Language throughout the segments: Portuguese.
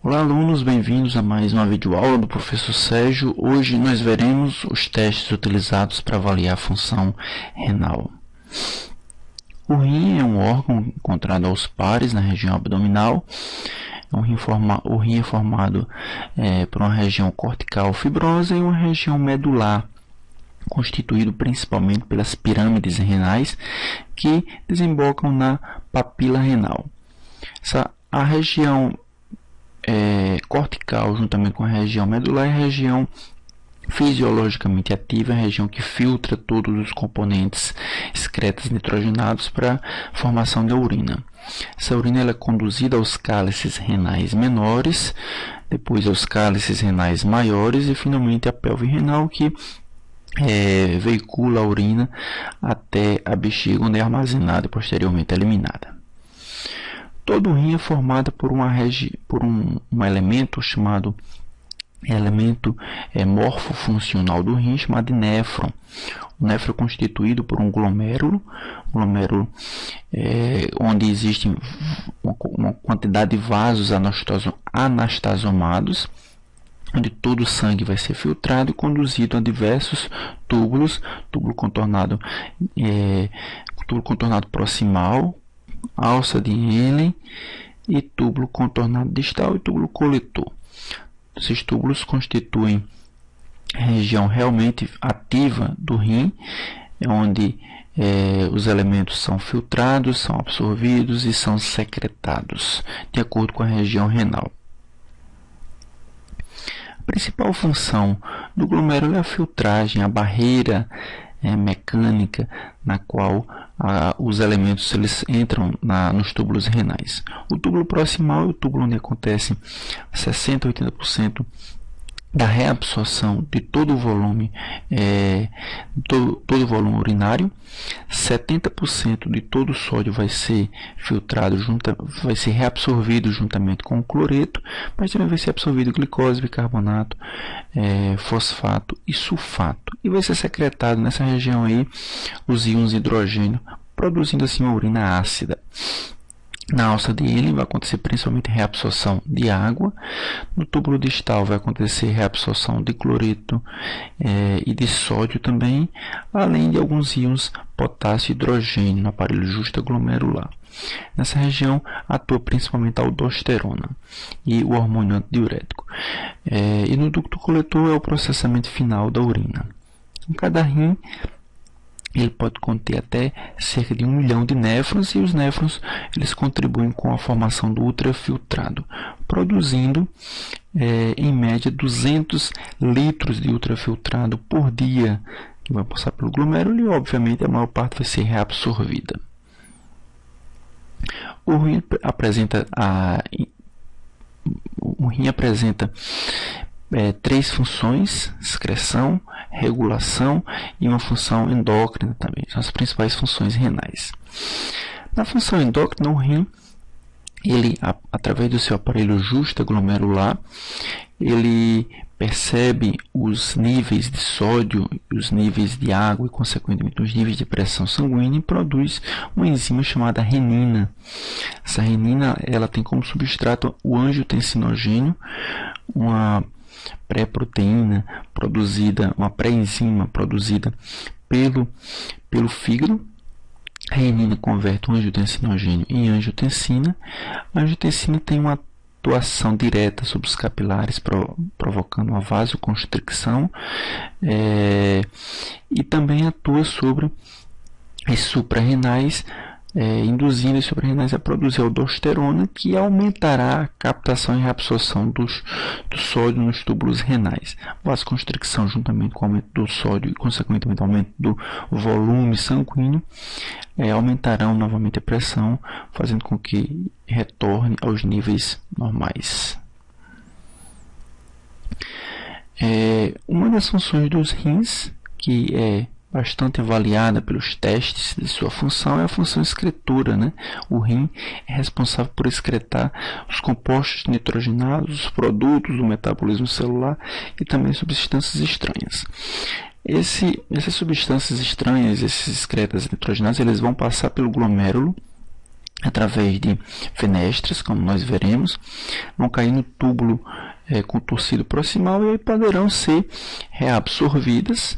Olá alunos, bem-vindos a mais uma videoaula do professor Sérgio. Hoje nós veremos os testes utilizados para avaliar a função renal. O rim é um órgão encontrado aos pares na região abdominal. O rim é formado por uma região cortical fibrosa e uma região medular, constituído principalmente pelas pirâmides renais que desembocam na papila renal. A região cortical, juntamente com a região medular, é a região fisiologicamente ativa, a região que filtra todos os componentes excretas nitrogenados para a formação da urina. Essa urina ela é conduzida aos cálices renais menores, depois aos cálices renais maiores e finalmente à pelve renal, que veicula a urina até a bexiga, onde é armazenada e posteriormente eliminada. Todo o rim é formado por um elemento chamado elemento morfofuncional do rim, chamado de néfron. O néfron é constituído por um glomérulo onde existe uma quantidade de vasos anastasomados, onde todo o sangue vai ser filtrado e conduzido a diversos túbulos, túbulo contornado proximal, alça de Henle e túbulo contornado distal e túbulo coletor. Esses túbulos constituem a região realmente ativa do rim, onde os elementos são filtrados, são absorvidos e são secretados, de acordo com a região renal. A principal função do glomérulo é a filtragem, a barreira mecânica na qual os elementos eles entram nos túbulos renais. O túbulo proximal é o túbulo onde acontece 60 a 80% da reabsorção de todo o volume, todo o volume urinário. 70% de todo o sódio vai ser filtrado, vai ser reabsorvido juntamente com o cloreto, mas também vai ser absorvido glicose, bicarbonato, fosfato e sulfato, e vai ser secretado nessa região aí os íons hidrogênio, produzindo assim uma urina ácida. Na alça de Henle vai acontecer principalmente reabsorção de água. No túbulo distal vai acontecer reabsorção de cloreto e de sódio também, além de alguns íons potássio e hidrogênio no aparelho justaglomerular. Nessa região atua principalmente a aldosterona e o hormônio antidiurético. E no ducto coletor é o processamento final da urina. Em cada rim ele pode conter até cerca de 1 milhão de néfrons, e os néfrons eles contribuem com a formação do ultrafiltrado, produzindo em média 200 litros de ultrafiltrado por dia, que vai passar pelo glomérulo e obviamente a maior parte vai ser reabsorvida. O rim apresenta 3 funções: excreção, regulação e uma função endócrina também. São as principais funções renais. Na função endócrina, o rim, através do seu aparelho justaglomerular, ele percebe os níveis de sódio, os níveis de água e, consequentemente, os níveis de pressão sanguínea, e produz uma enzima chamada renina. Essa renina ela tem como substrato o angiotensinogênio, uma pré-proteína produzida, uma pré-enzima produzida pelo fígado. A renina converte o angiotensinogênio em angiotensina. A angiotensina tem uma atuação direta sobre os capilares, provocando uma vasoconstricção, e também atua sobre as suprarrenais, induzindo as suprarrenais a produzir aldosterona, que aumentará a captação e reabsorção do sódio nos túbulos renais. Vasoconstricção, juntamente com o aumento do sódio e, consequentemente, o aumento do volume sanguíneo, aumentarão novamente a pressão, fazendo com que retorne aos níveis normais. Uma das funções dos rins, que é bastante avaliada pelos testes de sua função, é a função excretora, né? O rim é responsável por excretar os compostos nitrogenados, os produtos do metabolismo celular e também substâncias estranhas. Essas substâncias estranhas, esses excretas nitrogenados, eles vão passar pelo glomérulo através de fenestras, como nós veremos, vão cair no túbulo contorcido proximal e aí poderão ser reabsorvidas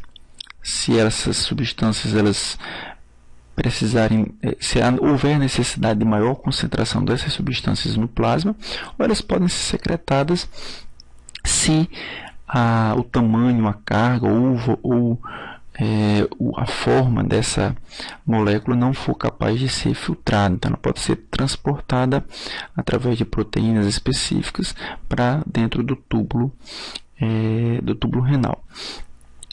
se essas substâncias elas precisarem, se houver necessidade de maior concentração dessas substâncias no plasma, ou elas podem ser secretadas se o tamanho, a carga ou a forma dessa molécula não for capaz de ser filtrada. Então, ela pode ser transportada através de proteínas específicas para dentro do túbulo renal.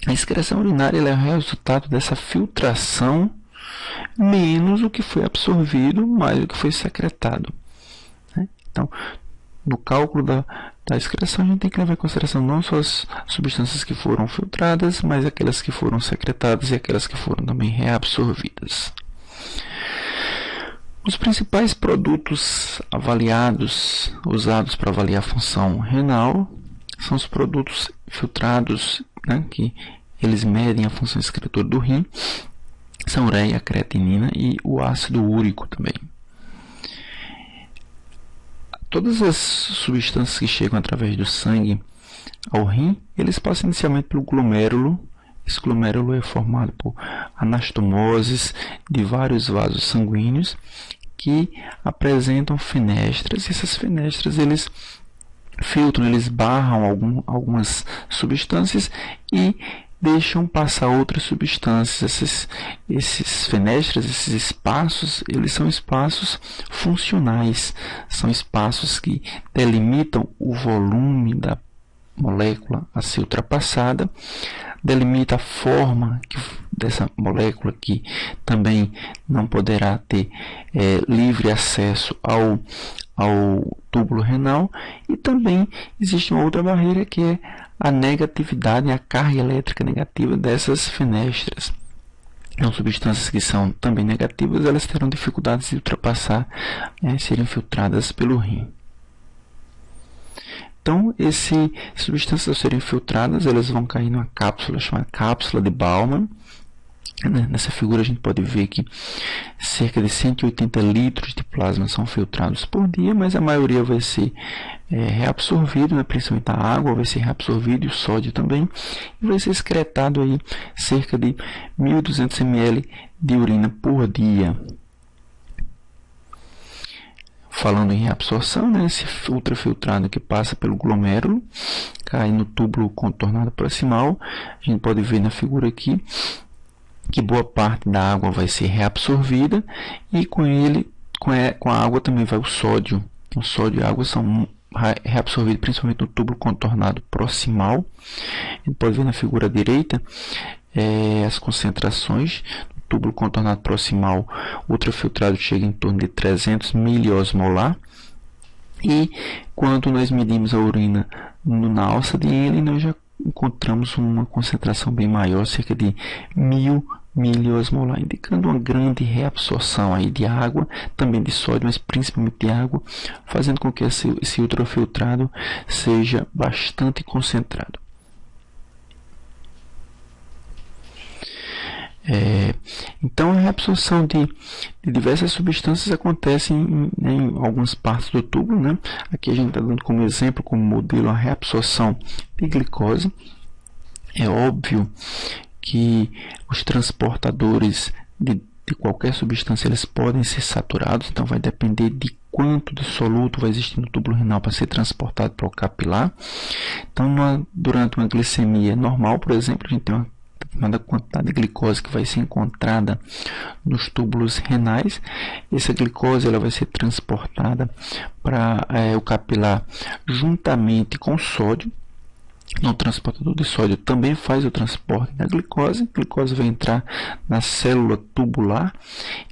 A excreção urinária ela é o resultado dessa filtração menos o que foi absorvido, mais o que foi secretado. Então, no cálculo da excreção, a gente tem que levar em consideração não só as substâncias que foram filtradas, mas aquelas que foram secretadas e aquelas que foram também reabsorvidas. Os principais produtos avaliados, usados para avaliar a função renal, são os produtos filtrados, que eles medem a função excretora do rim, são a ureia, a creatinina e o ácido úrico também. Todas as substâncias que chegam através do sangue ao rim, eles passam inicialmente pelo glomérulo. Esse glomérulo é formado por anastomoses de vários vasos sanguíneos que apresentam fenestras. E essas fenestras eles filtram, eles barram algumas substâncias e deixam passar outras substâncias. Esses fenestras, esses espaços, eles são espaços funcionais, são espaços que delimitam o volume da molécula a ser ultrapassada, delimita a forma dessa molécula, que também não poderá ter livre acesso ao túbulo renal, e também existe uma outra barreira que é a negatividade, a carga elétrica negativa dessas fenestras. Então, substâncias que são também negativas, elas terão dificuldades de ultrapassar, serem filtradas pelo rim. Então, essas substâncias ao serem filtradas, elas vão cair numa cápsula chamada cápsula de Bowman. Nessa figura a gente pode ver que cerca de 180 litros de plasma são filtrados por dia, mas a maioria vai ser reabsorvido, principalmente a água vai ser reabsorvida e o sódio também, e vai ser excretado aí cerca de 1.200 ml de urina por dia. Falando em reabsorção, esse ultrafiltrado que passa pelo glomérulo, cai no túbulo contornado proximal, a gente pode ver na figura aqui que boa parte da água vai ser reabsorvida e com a água também vai o sódio. O sódio e a água são reabsorvidos principalmente no túbulo contornado proximal. A gente pode ver na figura direita as concentrações. No túbulo contornado proximal, o ultrafiltrado chega em torno de 300 miliosmolar. E quando nós medimos a urina na alça de Henle, nós já encontramos uma concentração bem maior, cerca de 1.000 miliosmolar, indicando uma grande reabsorção aí de água, também de sódio, mas principalmente de água, fazendo com que esse ultrafiltrado seja bastante concentrado. Então, a reabsorção de diversas substâncias acontece em algumas partes do túbulo. Aqui a gente está dando como exemplo, como modelo, a reabsorção de glicose. É óbvio que os transportadores de qualquer substância eles podem ser saturados, então vai depender de quanto de soluto vai existir no túbulo renal para ser transportado para o capilar. Então, durante uma glicemia normal, por exemplo, a gente tem uma determinada quantidade de glicose que vai ser encontrada nos túbulos renais. Essa glicose ela vai ser transportada para o capilar juntamente com sódio. O transportador de sódio também faz o transporte da glicose. A glicose vai entrar na célula tubular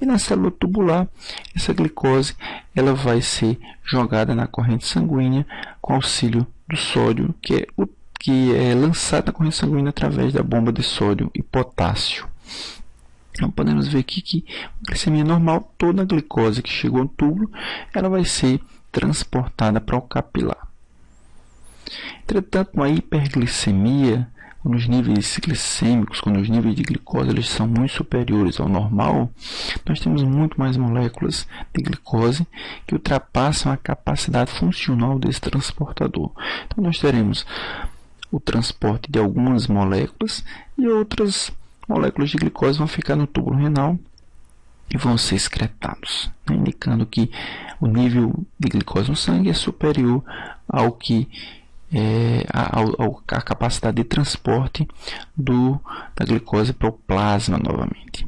e na célula tubular essa glicose ela vai ser jogada na corrente sanguínea com auxílio do sódio, que é lançado na corrente sanguínea através da bomba de sódio e potássio. Então podemos ver aqui que a glicemia normal, toda a glicose que chegou ao túbulo, ela vai ser transportada para o capilar. Entretanto, uma hiperglicemia, quando os níveis glicêmicos, quando os níveis de glicose eles são muito superiores ao normal, nós temos muito mais moléculas de glicose que ultrapassam a capacidade funcional desse transportador. Então nós teremos o transporte de algumas moléculas e outras moléculas de glicose vão ficar no túbulo renal e vão ser excretados, né, indicando que o nível de glicose no sangue é superior ao que a capacidade de transporte da glicose para o plasma novamente.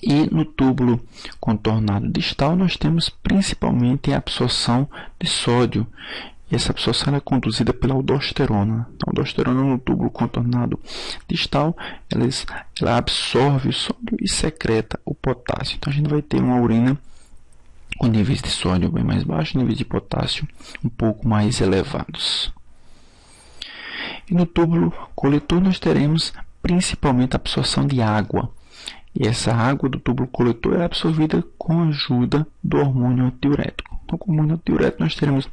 E no túbulo contornado distal nós temos principalmente a absorção de sódio. E essa absorção é conduzida pela aldosterona. A aldosterona no túbulo contornado distal, ela absorve o sódio e secreta o potássio. Então a gente vai ter uma urina com níveis de sódio bem mais baixos, níveis de potássio um pouco mais elevados. E no túbulo coletor nós teremos principalmente a absorção de água. E essa água do túbulo coletor é absorvida com a ajuda do hormônio antidiurético. Então, com o hormônio antidiurético nós teremos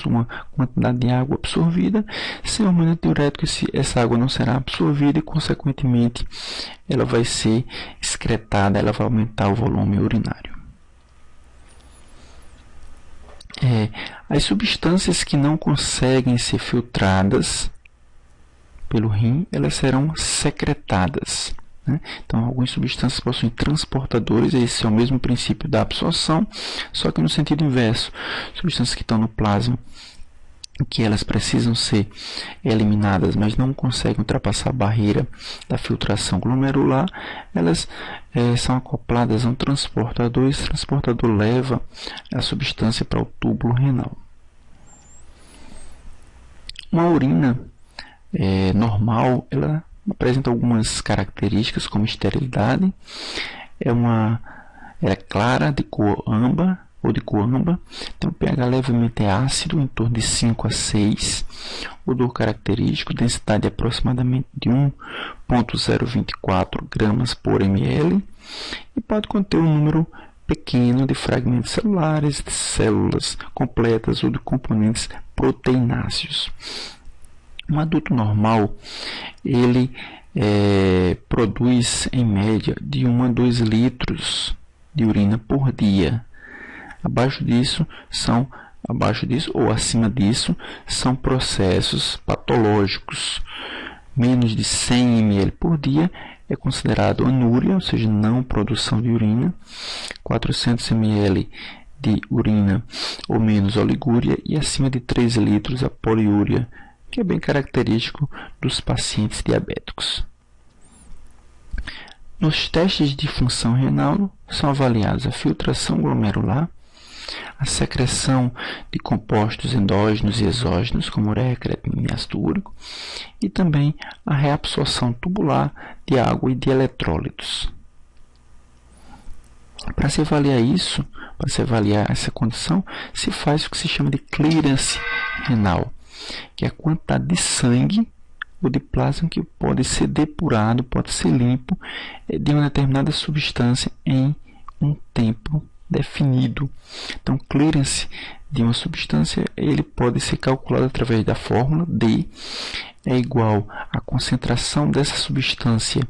uma quantidade de água absorvida. Sem hormônio antidiurético, essa água não será absorvida e, consequentemente, ela vai ser excretada, ela vai aumentar o volume urinário. As substâncias que não conseguem ser filtradas pelo rim, elas serão secretadas. Então, algumas substâncias possuem transportadores, esse é o mesmo princípio da absorção, só que no sentido inverso. Substâncias que estão no plasma, que elas precisam ser eliminadas, mas não conseguem ultrapassar a barreira da filtração glomerular, elas são acopladas a um transportador, e esse transportador leva a substância para o túbulo renal. Uma urina normal, ela apresenta algumas características como esterilidade, ela é clara, de cor âmbar ou de cor âmbar, tem um pH levemente ácido, em torno de 5 a 6, odor característico, densidade aproximadamente de 1,024 gramas por ml e pode conter um número pequeno de fragmentos celulares, de células completas ou de componentes proteináceos. Um adulto normal, ele produz em média de 1 a 2 litros de urina por dia. Abaixo disso ou acima disso são processos patológicos. Menos de 100 ml por dia é considerado anúria, ou seja, não produção de urina. 400 ml de urina ou menos oligúria e acima de 3 litros a poliúria, que é bem característico dos pacientes diabéticos. Nos testes de função renal são avaliados a filtração glomerular, a secreção de compostos endógenos e exógenos, como ureia, creatinina e ácido úrico, e também a reabsorção tubular de água e de eletrólitos. Para se avaliar essa condição, se faz o que se chama de clearance renal, que é a quantidade de sangue ou de plasma que pode ser depurado, pode ser limpo de uma determinada substância em um tempo definido. Então, clearance de uma substância ele pode ser calculado através da fórmula D é igual à concentração dessa substância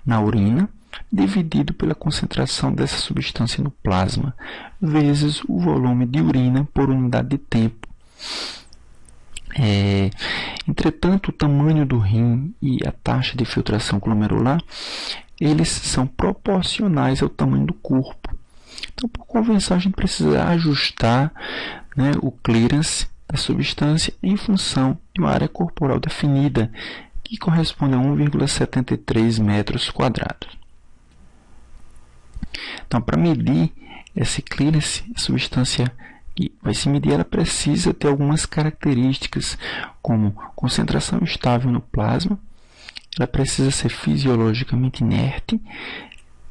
na urina dividido pela concentração dessa substância no plasma vezes o volume de urina por unidade de tempo. Entretanto, o tamanho do rim e a taxa de filtração glomerular eles são proporcionais ao tamanho do corpo. Então, por convenção, a gente precisa ajustar, o clearance da substância em função de uma área corporal definida, que corresponde a 1,73 metros quadrados. Então, para medir esse clearance, a substância que vai se medir, ela precisa ter algumas características, como concentração estável no plasma, ela precisa ser fisiologicamente inerte,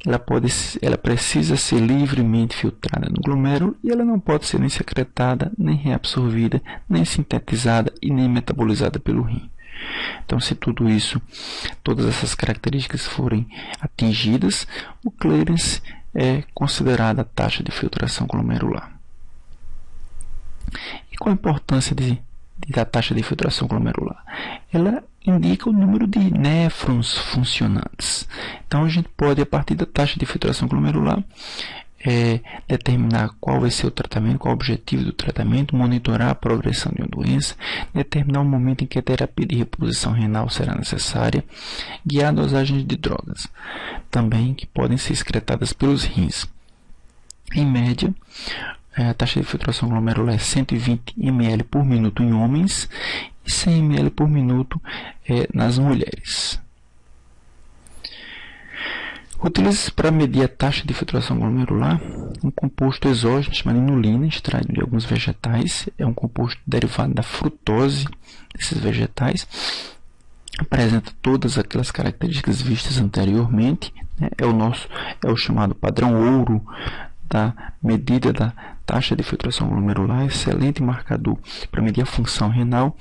ela precisa ser livremente filtrada no glomérulo e ela não pode ser nem secretada, nem reabsorvida, nem sintetizada e nem metabolizada pelo rim. Então, se todas essas características forem atingidas, o clearance é considerada a taxa de filtração glomerular. E qual a importância da taxa de filtração glomerular? Ela indica o número de néfrons funcionantes. Então, a gente pode, a partir da taxa de filtração glomerular, determinar qual vai ser o tratamento, qual o objetivo do tratamento, monitorar a progressão de uma doença, determinar o momento em que a terapia de reposição renal será necessária, guiar dosagens de drogas, também que podem ser excretadas pelos rins. Em média, a taxa de filtração glomerular é 120 ml por minuto em homens e 100 ml por minuto nas mulheres. Utiliza-se para medir a taxa de filtração glomerular um composto exógeno chamado inulina, extraído de alguns vegetais. É um composto derivado da frutose desses vegetais. Apresenta todas aquelas características vistas anteriormente, né? É o chamado padrão ouro da medida da taxa de filtração glomerular, excelente marcador para medir a função renal.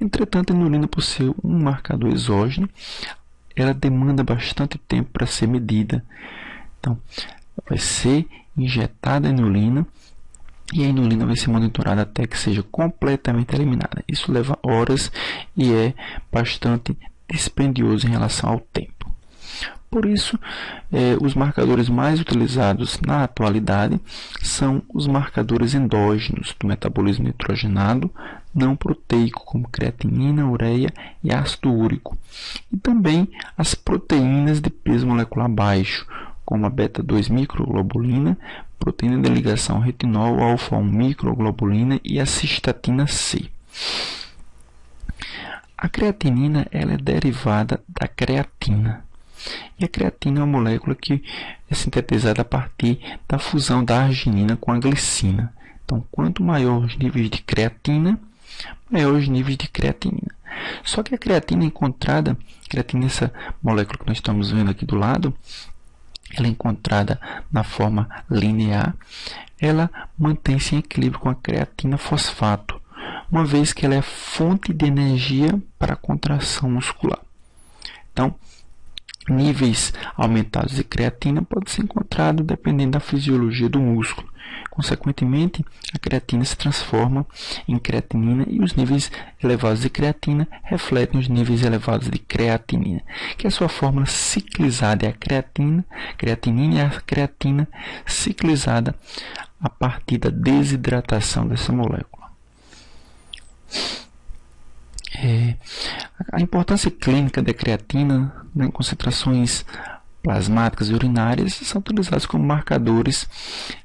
Entretanto, a inulina, por ser um marcador exógeno, ela demanda bastante tempo para ser medida. Então, vai ser injetada a inulina e a inulina vai ser monitorada até que seja completamente eliminada. Isso leva horas e é bastante dispendioso em relação ao tempo. Por isso, os marcadores mais utilizados na atualidade são os marcadores endógenos do metabolismo nitrogenado não proteico, como creatinina, ureia e ácido úrico, e também as proteínas de peso molecular baixo, como a beta-2 microglobulina, proteína de ligação retinol, alfa-1 microglobulina e a cistatina C. A creatinina ela é derivada da creatina. E a creatina é uma molécula que é sintetizada a partir da fusão da arginina com a glicina. Então, quanto maior os níveis de creatina, maior os níveis de creatinina. Só que a creatina encontrada, essa molécula que nós estamos vendo aqui do lado, ela é encontrada na forma linear, ela mantém-se em equilíbrio com a creatina fosfato, uma vez que ela é fonte de energia para a contração muscular. Então, níveis aumentados de creatina podem ser encontrados dependendo da fisiologia do músculo. Consequentemente, a creatina se transforma em creatinina e os níveis elevados de creatina refletem os níveis elevados de creatinina, que é a sua fórmula ciclizada é a creatinina e a creatina ciclizada a partir da desidratação dessa molécula. A importância clínica da creatina em concentrações plasmáticas e urinárias são utilizados como marcadores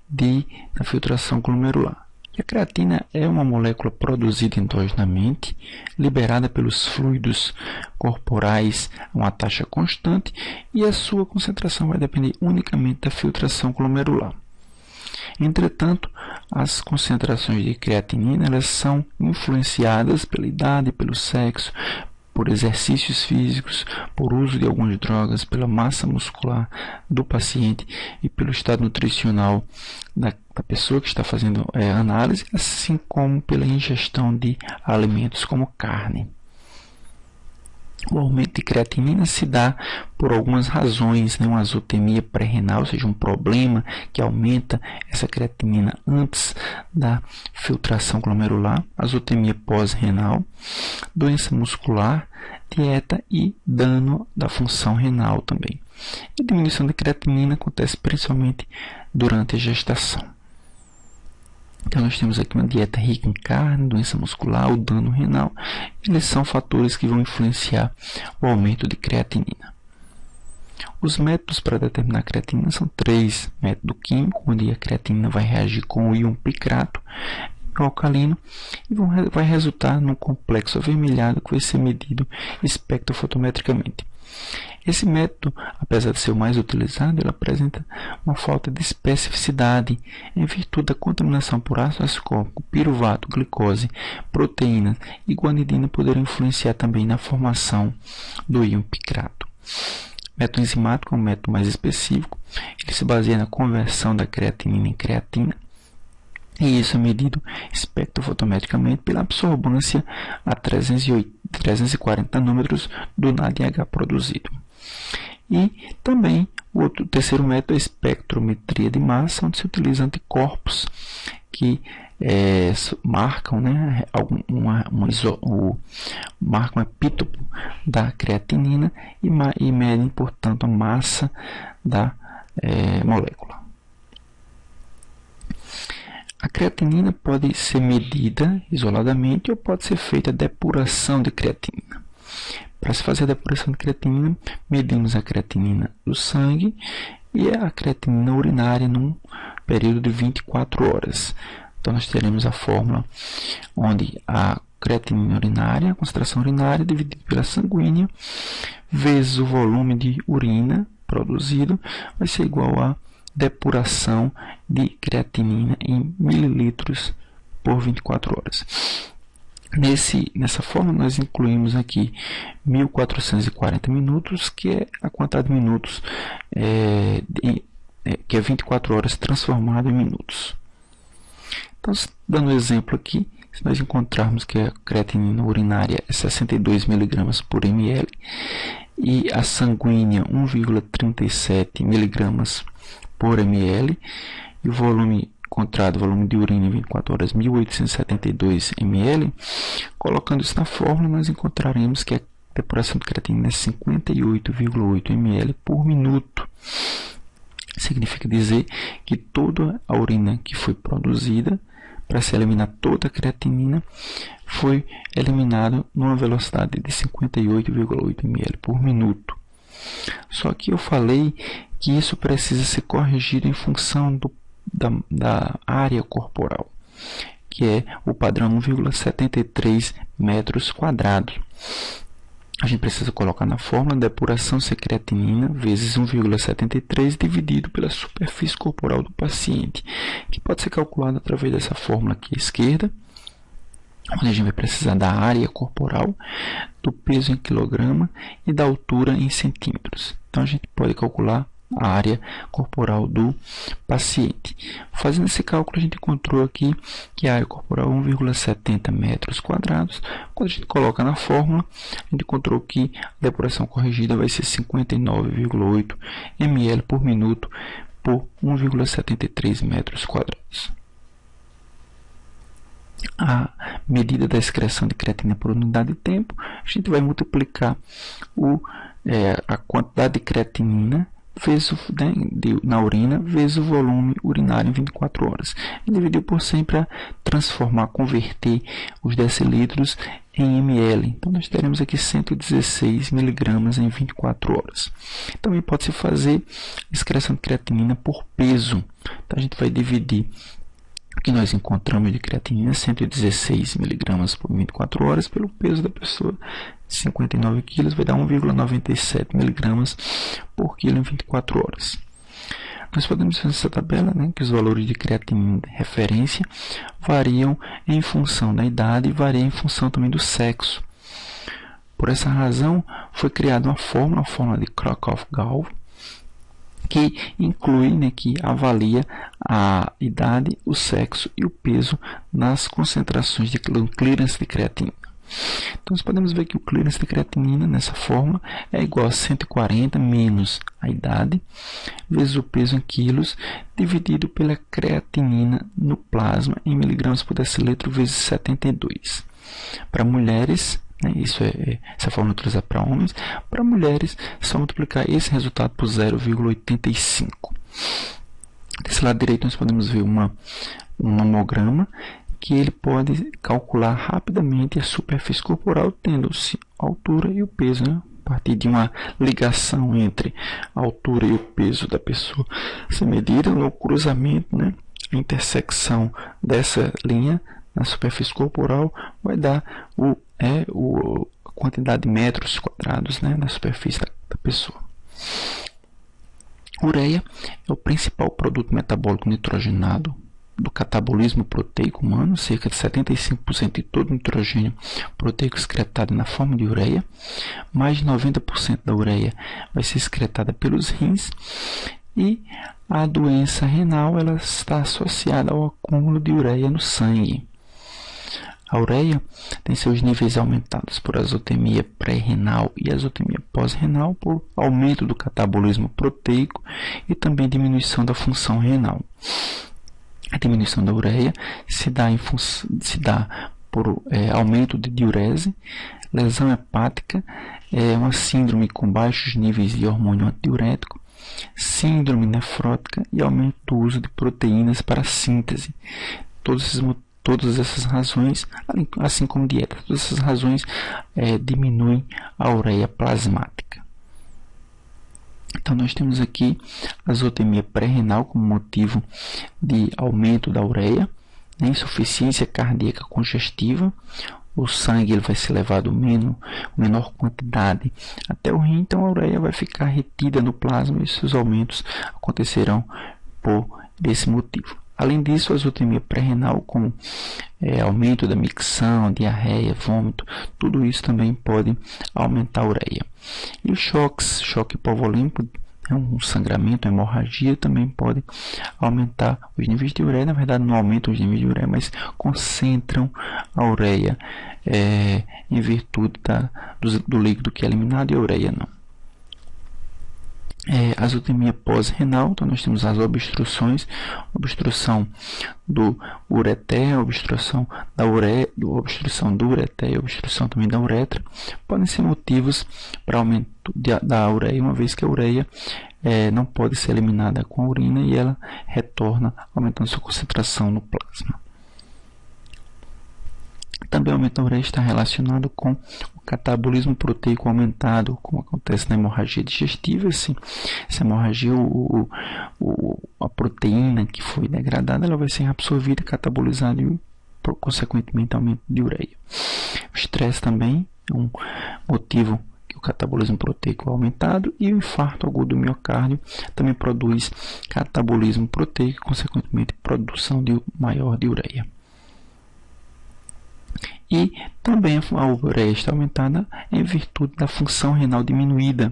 da filtração glomerular. E a creatina é uma molécula produzida endogenamente, liberada pelos fluidos corporais a uma taxa constante e a sua concentração vai depender unicamente da filtração glomerular. Entretanto, as concentrações de creatinina elas são influenciadas pela idade, pelo sexo, por exercícios físicos, por uso de algumas drogas, pela massa muscular do paciente e pelo estado nutricional da pessoa que está fazendo a análise, assim como pela ingestão de alimentos como carne. O aumento de creatinina se dá por algumas razões, uma azotemia pré-renal, ou seja, um problema que aumenta essa creatinina antes da filtração glomerular, azotemia pós-renal, doença muscular, dieta e dano da função renal também. E a diminuição da creatinina acontece principalmente durante a gestação. Então, nós temos aqui uma dieta rica em carne, doença muscular, o dano renal. Eles são fatores que vão influenciar o aumento de creatinina. Os métodos para determinar a creatinina são 3. Método químico, onde a creatinina vai reagir com o íon picrato alcalino e vai resultar num complexo avermelhado que vai ser medido espectrofotometricamente. Esse método, apesar de ser o mais utilizado, ele apresenta uma falta de especificidade em virtude da contaminação por ácido ascórbico, piruvato, glicose, proteínas e guanidina poderão influenciar também na formação do íon picrato. O método enzimático é um método mais específico, ele se baseia na conversão da creatinina em creatina, e isso é medido espectrofotometricamente pela absorbância a 340 nanômetros do NADH produzido. E também O terceiro método é a espectrometria de massa, onde se utiliza anticorpos que marcam, né, marcam o epítopo da creatinina e medem, portanto, a massa da molécula. A creatinina pode ser medida isoladamente ou pode ser feita a depuração de creatinina. Para se fazer a depuração de creatinina, medimos a creatinina do sangue e a creatinina urinária num período de 24 horas. Então, nós teremos a fórmula onde a creatinina urinária, a concentração urinária dividida pela sanguínea, vezes o volume de urina produzido, vai ser igual a depuração de creatinina em mililitros por 24 horas. Nessa forma, nós incluímos aqui 1.440 minutos, que é a quantidade de minutos, que é 24 horas transformado em minutos. Então, dando um exemplo aqui, se nós encontrarmos que a creatinina urinária é 62 mg por ml e a sanguínea 1,37 mg por ml e o volume encontrado, volume de urina em 24 horas, 1.872 ml, colocando isso na fórmula, nós encontraremos que a depuração de creatinina é 58,8 ml por minuto. Significa dizer que toda a urina que foi produzida para se eliminar toda a creatinina foi eliminada numa velocidade de 58,8 ml por minuto. Só que eu falei que isso precisa ser corrigido em função da área corporal, que é o padrão 1,73 metros quadrados. A gente precisa colocar na fórmula a depuração ser creatinina vezes 1,73 dividido pela superfície corporal do paciente, que pode ser calculada através dessa fórmula aqui à esquerda, onde a gente vai precisar da área corporal, do peso em quilograma e da altura em centímetros. Então, a gente pode calcular a área corporal do paciente. Fazendo esse cálculo, a gente encontrou aqui que a área corporal é 1,70 metros quadrados. Quando a gente coloca na fórmula, a gente encontrou que a depuração corrigida vai ser 59,8 ml por minuto por 1,73 metros quadrados. A medida da excreção de creatina por unidade de tempo, a gente vai multiplicar a quantidade de creatinina vezes, na urina vezes o volume urinário em 24 horas. E dividiu por 100 para converter os decilitros em ml. Então, nós teremos aqui 116 mg em 24 horas. Também pode-se fazer a excreção de creatinina por peso. Então, a gente vai dividir o que nós encontramos de creatinina, 116 mg por 24 horas, pelo peso da pessoa, 59 kg, vai dar 1,97 mg por quilo em 24 horas. Nós podemos fazer essa tabela, né, que os valores de creatinina de referência variam em função da idade e variam em função também do sexo. Por essa razão, foi criada uma fórmula de Krakow-Gall, que inclui, né, que avalia a idade, o sexo e o peso nas concentrações de clearance de creatinina. Então, nós podemos ver que o clearance de creatinina nessa fórmula é igual a 140 menos a idade, vezes o peso em quilos, dividido pela creatinina no plasma em miligramas por decilitro, vezes 72. Para mulheres, né, essa fórmula é utilizada para homens. Para mulheres, é só multiplicar esse resultado por 0,85. Desse lado direito, nós podemos ver um mamograma, que ele pode calcular rapidamente a superfície corporal, tendo-se a altura e o peso, né? A partir de uma ligação entre a altura e o peso da pessoa se medida no cruzamento, né? A intersecção dessa linha na superfície corporal vai dar a quantidade de metros quadrados, né, na superfície da pessoa. Ureia é o principal produto metabólico nitrogenado do catabolismo proteico humano. Cerca de 75% de todo o nitrogênio proteico excretado na forma de ureia. Mais de 90% da ureia vai ser excretada pelos rins. E a doença renal ela está associada ao acúmulo de ureia no sangue. A ureia tem seus níveis aumentados por azotemia pré-renal e azotemia pós-renal por aumento do catabolismo proteico e também diminuição da função renal. A diminuição da ureia se dá por aumento de diurese, lesão hepática, uma síndrome com baixos níveis de hormônio antidiurético, síndrome nefrótica e aumento do uso de proteínas para síntese. Todas essas razões, assim como dieta, todas essas razões diminuem a ureia plasmática. Então, nós temos aqui a azotemia pré-renal como motivo de aumento da ureia, né, insuficiência cardíaca congestiva. O sangue vai ser levado menor quantidade até o rim, então a ureia vai ficar retida no plasma e esses aumentos acontecerão por esse motivo. Além disso, a azotemia pré-renal com aumento da micção, diarreia, vômito, tudo isso também pode aumentar a ureia. E os choque hipovolêmico, um sangramento, uma hemorragia, também pode aumentar os níveis de ureia. Na verdade, não aumentam os níveis de ureia, mas concentram a ureia em virtude do líquido que é eliminado e a ureia não. Azotemia pós-renal, então nós temos as obstruções, obstrução do ureter, obstrução do ureter e obstrução também da uretra, podem ser motivos para aumento da ureia, uma vez que a ureia não pode ser eliminada com a urina e ela retorna aumentando sua concentração no plasma. Também o aumento da ureia está relacionado com o catabolismo proteico aumentado, como acontece na hemorragia digestiva. Essa hemorragia, a proteína que foi degradada, ela vai ser absorvida, catabolizada e, consequentemente, aumento de ureia. O estresse também é um motivo que o catabolismo proteico é aumentado, e o infarto agudo do miocárdio também produz catabolismo proteico, consequentemente, produção maior de ureia. E também a ureia está aumentada em virtude da função renal diminuída.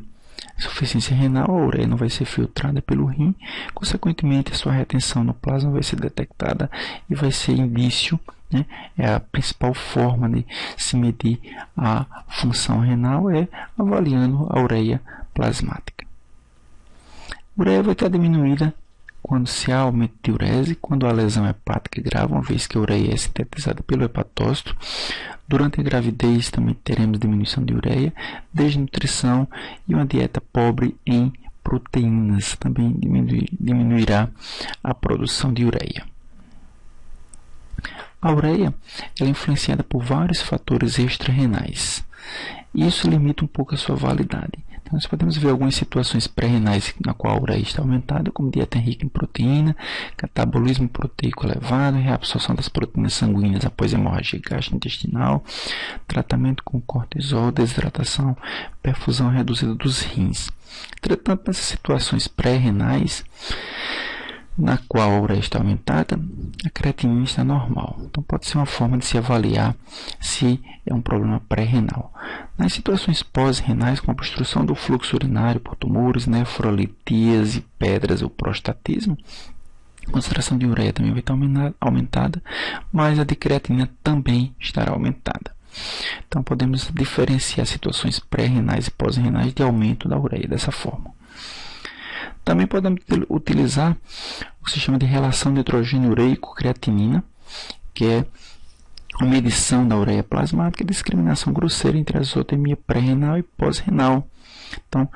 Insuficiência renal, a ureia não vai ser filtrada pelo rim, consequentemente a sua retenção no plasma vai ser detectada e vai ser indício, né? É a principal forma de se medir a função renal avaliando a ureia plasmática. A ureia vai estar diminuída quando se há aumento de diurese, quando a lesão hepática é grave, uma vez que a ureia é sintetizada pelo hepatócito. Durante a gravidez também teremos diminuição de ureia, desnutrição e uma dieta pobre em proteínas também diminuirá a produção de ureia. A ureia é influenciada por vários fatores extra-renais. Isso limita um pouco a sua validade. Então, nós podemos ver algumas situações pré-renais na qual a ureia está aumentada, como dieta rica em proteína, catabolismo proteico elevado, reabsorção das proteínas sanguíneas após hemorragia gastrointestinal, tratamento com cortisol, desidratação, perfusão reduzida dos rins. Entretanto, nessas situações pré-renais, na qual a ureia está aumentada, a creatinina está normal. Então, pode ser uma forma de se avaliar se é um problema pré-renal. Nas situações pós-renais, com obstrução do fluxo urinário por tumores, nefrolitíase, pedras ou prostatismo, a concentração de ureia também vai estar aumentada, mas a de creatinina também estará aumentada. Então, podemos diferenciar situações pré-renais e pós-renais de aumento da ureia dessa forma. Também podemos utilizar o sistema de relação de nitrogênio ureico-creatinina, que é a medição da ureia plasmática e discriminação grosseira entre a azotemia pré-renal e pós-renal. Então,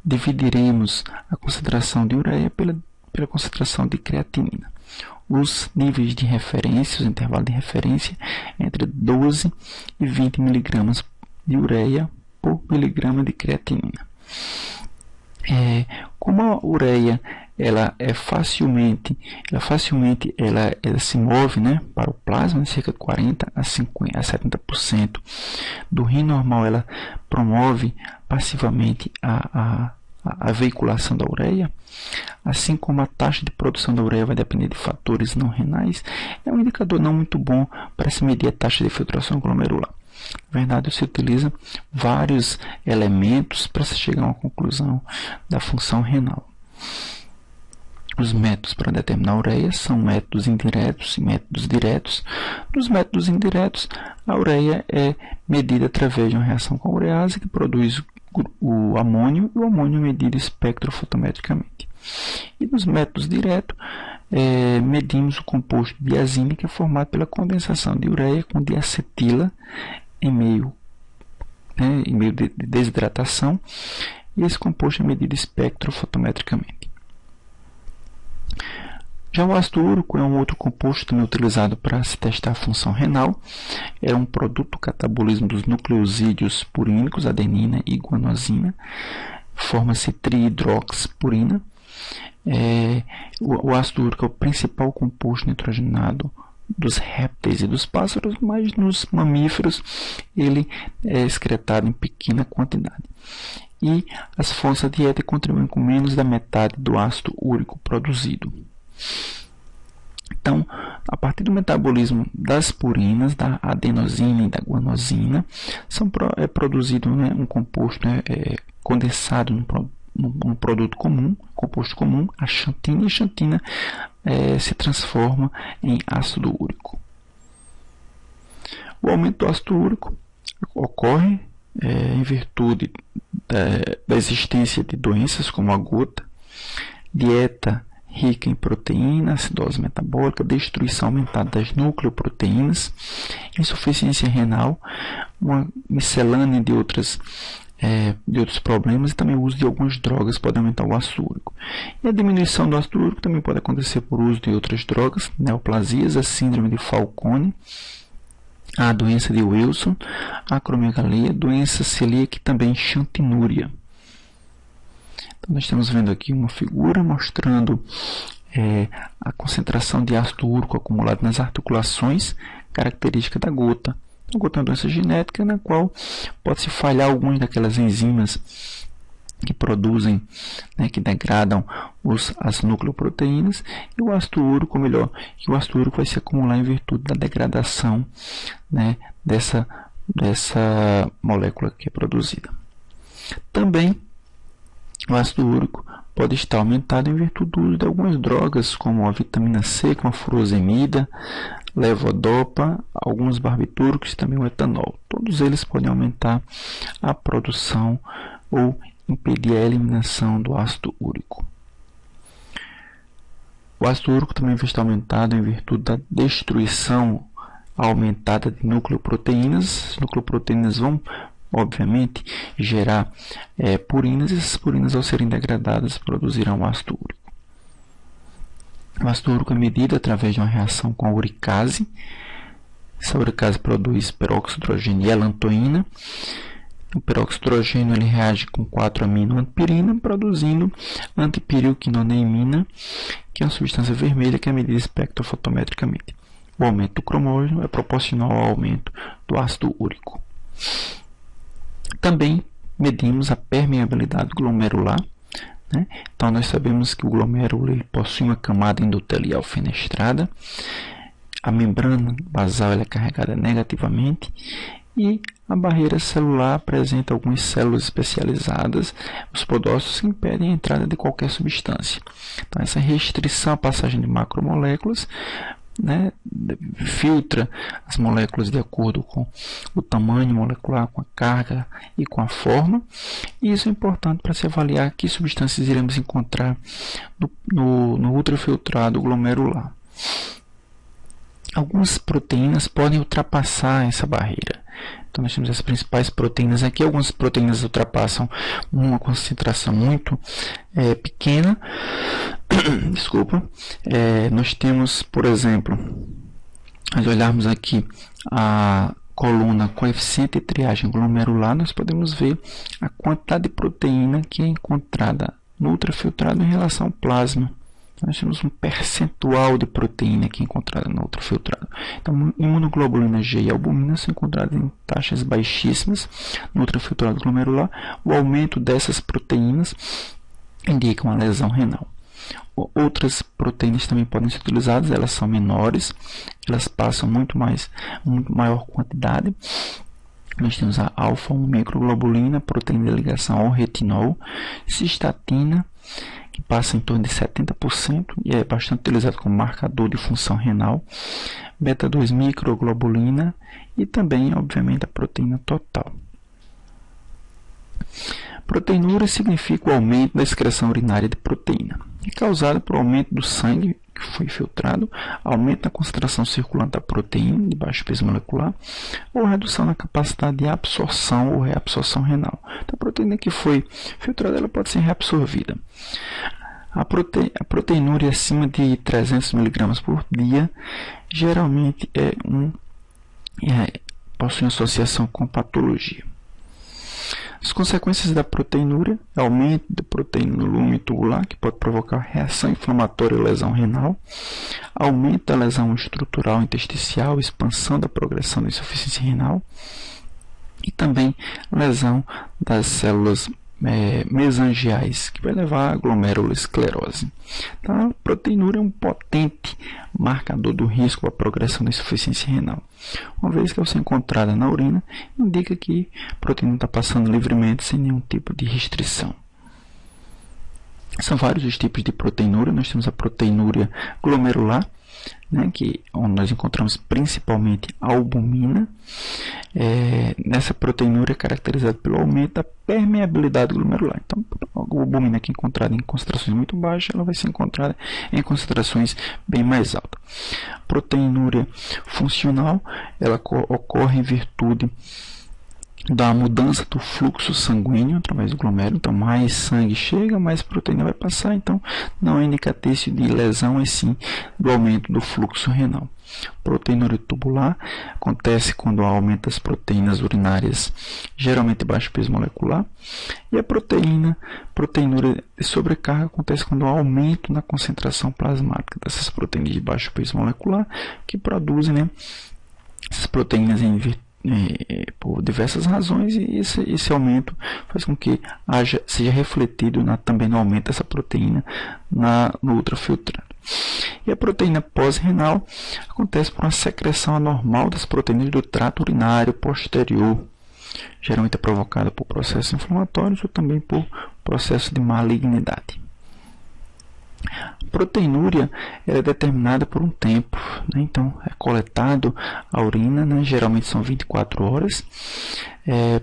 dividiremos a concentração de ureia pela concentração de creatinina. Os níveis de referência, os intervalos de referência, entre 12 e 20 mg de ureia por miligrama de creatinina. Como a ureia ela se move, né, para o plasma, cerca de 40 a 70% do rim normal, ela promove passivamente a veiculação da ureia, assim como a taxa de produção da ureia vai depender de fatores não renais, é um indicador não muito bom para se medir a taxa de filtração glomerular. Na verdade, se utiliza vários elementos para se chegar a uma conclusão da função renal. Os métodos para determinar a ureia são métodos indiretos e métodos diretos. Nos métodos indiretos, a ureia é medida através de uma reação com a urease que produz o amônio, e o amônio é medido espectrofotometricamente. E nos métodos diretos, medimos o composto diazina, que é formado pela condensação de ureia com diacetila em meio de desidratação, e esse composto é medido espectrofotometricamente. Já o ácido úrico é um outro composto também utilizado para se testar a função renal. É um produto do catabolismo dos nucleosídeos purínicos, adenina e guanosina. Forma-se trihidroxipurina. O ácido úrico é o principal composto nitrogenado dos répteis e dos pássaros, mas nos mamíferos ele é excretado em pequena quantidade. E as fontes da dieta contribuem com menos da metade do ácido úrico produzido. Então, a partir do metabolismo das purinas, da adenosina e da guanosina, é produzido um composto condensado num produto comum, composto comum, a xantina, e a xantina se transforma em ácido úrico. O aumento do ácido úrico ocorre em virtude da existência de doenças como a gota, dieta rica em proteína, acidose metabólica, destruição aumentada das nucleoproteínas, insuficiência renal, uma miscelânea de outros problemas, e também o uso de algumas drogas pode aumentar o ácido úrico. E a diminuição do ácido úrico também pode acontecer por uso de outras drogas, neoplasias, a síndrome de Fanconi, a doença de Wilson, a acromegalia, doença celíaca e também xantinúria. Então, nós estamos vendo aqui uma figura mostrando a concentração de ácido úrico acumulado nas articulações, característica da gota. A gota é uma doença genética na qual pode-se falhar algumas daquelas enzimas que produzem, que degradam as nucleoproteínas, e o ácido úrico, ou melhor, o ácido úrico vai se acumular em virtude da degradação dessa molécula que é produzida. Também o ácido úrico pode estar aumentado em virtude do uso de algumas drogas, como a vitamina C, como a furosemida, levodopa, alguns barbitúricos e também o etanol. Todos eles podem aumentar a produção ou impedir a eliminação do ácido úrico. O ácido úrico também vai estar aumentado em virtude da destruição aumentada de nucleoproteínas. As nucleoproteínas vão, obviamente, gerar purinas, e essas purinas, ao serem degradadas, produzirão ácido úrico. O ácido úrico é medido através de uma reação com a uricase. Essa uricase produz peróxido de hidrogênio e elantoína. O peróxido de hidrogênio ele reage com 4-aminoanpirina, produzindo antipiriquinoneimina, que é uma substância vermelha que é medida espectrofotometricamente. O aumento do cromógeno é proporcional ao aumento do ácido úrico. Também medimos a permeabilidade glomerular. Então, nós sabemos que o glomérulo ele possui uma camada endotelial fenestrada, a membrana basal é carregada negativamente, e a barreira celular apresenta algumas células especializadas, os podócitos, que impedem a entrada de qualquer substância. Então, essa restrição à passagem de macromoléculas filtra as moléculas de acordo com o tamanho molecular, com a carga e com a forma. E isso é importante para se avaliar que substâncias iremos encontrar no ultrafiltrado glomerular. Algumas proteínas podem ultrapassar essa barreira. Então, nós temos as principais proteínas aqui. Algumas proteínas ultrapassam uma concentração muito pequena. Desculpa. Nós temos, por exemplo, nós olharmos aqui a coluna coeficiente de triagem glomerular, nós podemos ver a quantidade de proteína que é encontrada no ultrafiltrado em relação ao plasma. Nós temos um percentual de proteína que é encontrada no ultrafiltrado. Então, imunoglobulina G e albumina são encontradas em taxas baixíssimas no ultrafiltrado glomerular. O aumento dessas proteínas indica uma lesão renal. Outras proteínas também podem ser utilizadas, elas são menores, elas passam muito maior quantidade. Nós temos a alfa-1 microglobulina, proteína de ligação ao retinol, cistatina, que passa em torno de 70% e é bastante utilizado como marcador de função renal, beta-2 microglobulina e também, obviamente, a proteína total. Proteinúria significa o aumento da excreção urinária de proteína, causada por aumento do sangue que foi filtrado, aumento na concentração circulante da proteína de baixo peso molecular ou redução na capacidade de absorção ou reabsorção renal. Então, a proteína que foi filtrada ela pode ser reabsorvida. A proteinúria acima de 300 mg por dia geralmente possui associação com patologia. As consequências da proteinúria é aumento da proteína no lume tubular, que pode provocar reação inflamatória e lesão renal, aumento da lesão estrutural intersticial, expansão da progressão da insuficiência renal e também lesão das células mesangiais, que vai levar à glomerulosclerose. Então, a proteinúria é um potente marcador do risco à progressão da insuficiência renal. Uma vez que ela é encontrada na urina, indica que a proteína está passando livremente sem nenhum tipo de restrição. São vários os tipos de proteinúria. Nós temos a proteinúria glomerular, onde nós encontramos principalmente a albumina. Nessa proteinúria é caracterizada pelo aumento da permeabilidade glomerular. Então, a albumina que é encontrada em concentrações muito baixas, ela vai ser encontrada em concentrações bem mais altas. Proteinúria funcional, ela ocorre em virtude da mudança do fluxo sanguíneo através do glomérulo. Então, mais sangue chega, mais proteína vai passar. Então, não é indicatício de lesão, e sim do aumento do fluxo renal. Proteinúria tubular acontece quando há aumento das proteínas urinárias, geralmente de baixo peso molecular. E a proteinúria de sobrecarga acontece quando há aumento na concentração plasmática dessas proteínas de baixo peso molecular, que produzem essas proteínas por diversas razões, e esse aumento faz com que seja refletido também no aumento dessa proteína no ultrafiltrado. E a proteína pós-renal acontece por uma secreção anormal das proteínas do trato urinário posterior. Geralmente é provocada por processos inflamatórios ou também por processo de malignidade. A proteinúria é determinada por um tempo, então é coletado a urina, geralmente são 24 horas.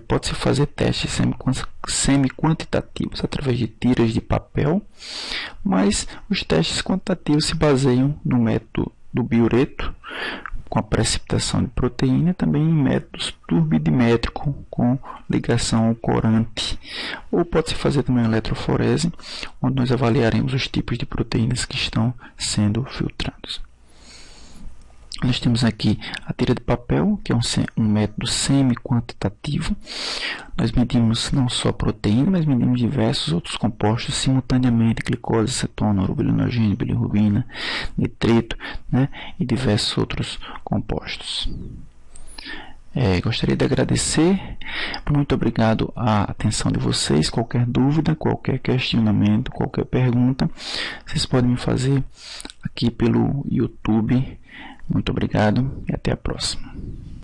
Pode-se fazer testes semi-quantitativos através de tiras de papel, mas os testes quantitativos se baseiam no método do biureto, com a precipitação de proteína, também em métodos turbidimétrico com ligação ao corante, ou pode-se fazer também eletroforese, onde nós avaliaremos os tipos de proteínas que estão sendo filtrados. Nós temos aqui a tira de papel, que é um método semi-quantitativo. Nós medimos não só a proteína, mas medimos diversos outros compostos simultaneamente: glicose, cetona, urobilinogênio, bilirrubina, nitrito, e diversos outros compostos. Gostaria de agradecer. Muito obrigado à atenção de vocês. Qualquer dúvida, qualquer questionamento, qualquer pergunta, vocês podem me fazer aqui pelo YouTube. Muito obrigado e até a próxima.